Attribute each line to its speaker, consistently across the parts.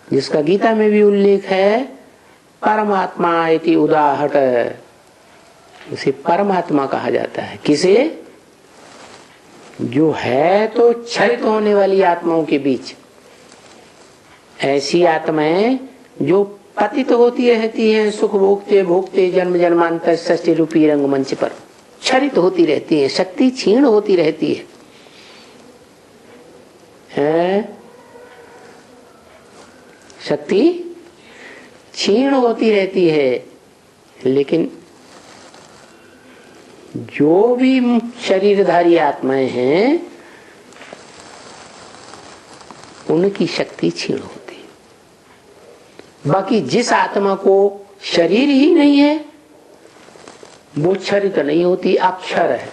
Speaker 1: जिसका गीता में भी उल्लेख है, परमात्मा इति उदाहट, उसे परमात्मा कहा जाता है। किसे? जो है तो क्षरित होने वाली आत्माओं के बीच, ऐसी आत्माएं जो पतित होती रहती हैं, सुख भोगते भोगते जन्म जन्मांतर सृष्टि रूपी रंगमंच पर क्षरित होती रहती है, शक्ति क्षीण होती रहती है, शक्ति क्षीण होती रहती है। लेकिन जो भी शरीरधारी आत्माएं हैं उनकी शक्ति क्षीण होती है। बाकी जिस आत्मा को शरीर ही नहीं है वो क्षरित नहीं होती, अक्षर है।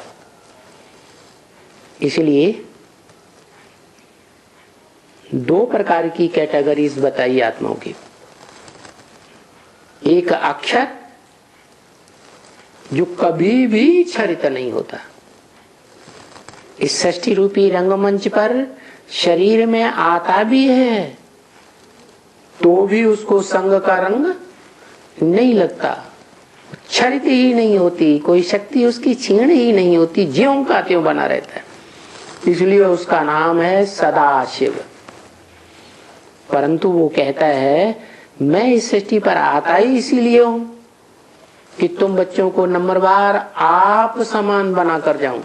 Speaker 1: इसलिए दो प्रकार की कैटेगरीज बताई आत्माओं की। एक अक्षर जो कभी भी क्षरित नहीं होता, इस सृष्टि रूपी रंगमंच पर शरीर में आता भी है तो भी उसको संग का रंग नहीं लगता, क्षरित ही नहीं होती, कोई शक्ति उसकी क्षीण ही नहीं होती, ज्यों का त्यों बना रहता है। इसलिए उसका नाम है सदाशिव। परंतु वो कहता है मैं इस सृष्टि पर आता ही इसीलिए हूं कि तुम बच्चों को नंबरवार आप समान बना कर जाऊं।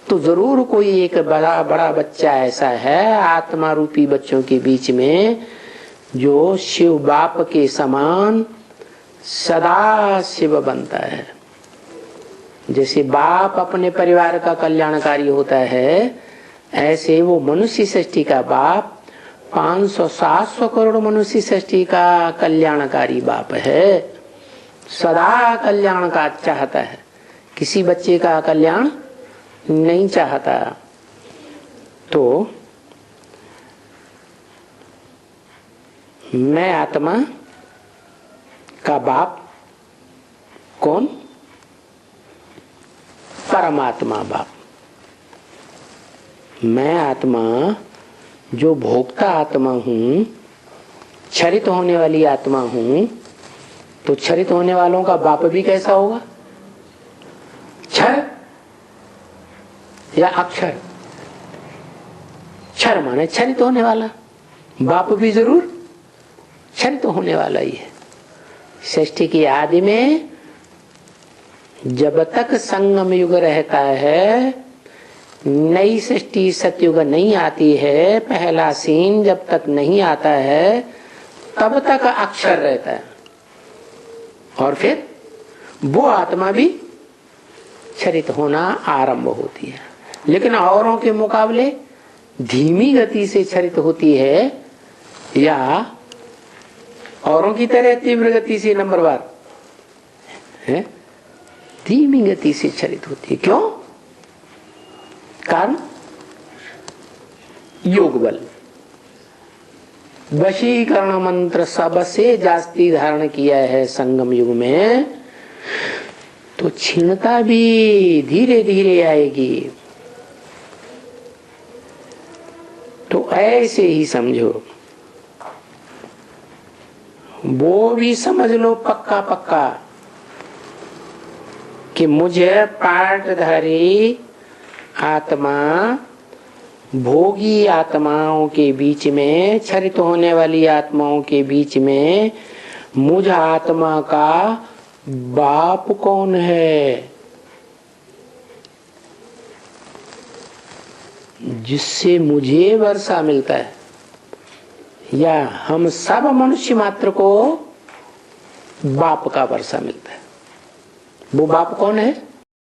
Speaker 1: तो जरूर कोई एक बड़ा बड़ा बच्चा ऐसा है आत्मा रूपी बच्चों के बीच में जो शिव बाप के समान सदा शिव बनता है। जैसे बाप अपने परिवार का कल्याणकारी होता है, ऐसे वो मनुष्य सृष्टि का बाप 500-700 करोड़ मनुष्य सृष्टि का कल्याणकारी बाप है। सदा कल्याण का चाहता है, किसी बच्चे का कल्याण नहीं चाहता। तो मैं आत्मा का बाप कौन? परमात्मा बाप। मैं आत्मा जो भोक्ता आत्मा हूं, क्षरित होने वाली आत्मा हूं, तो क्षरित होने वालों का बाप भी कैसा होगा? क्षर या अक्षर? क्षर माने क्षरित होने वाला, बाप भी जरूर क्षरित होने वाला ही है। सृष्टि की आदि में जब तक संगम युग रहता है, नई सृष्टि सतयुग नहीं आती है, पहला सीन जब तक नहीं आता है तब तक अक्षर रहता है और फिर वो आत्मा भी क्षरित होना आरंभ होती है। लेकिन औरों के मुकाबले धीमी गति से क्षरित होती है या औरों की तरह तीव्र गति से? नंबरवार है, धीमी गति से क्षरित होती है। क्यों? कारण योग बल, वशीकरण मंत्र सबसे जास्ती धारण किया है संगम युग में, तो क्षीणता भी धीरे धीरे आएगी। तो ऐसे ही समझो, वो भी समझ लो पक्का पक्का कि मुझे पार्टधारी आत्मा भोगी आत्माओं के बीच में, क्षरित होने वाली आत्माओं के बीच में मुझ आत्मा का बाप कौन है? जिससे मुझे वर्षा मिलता है या हम सब मनुष्य मात्र को बाप का वर्षा मिलता है। वो बाप कौन है?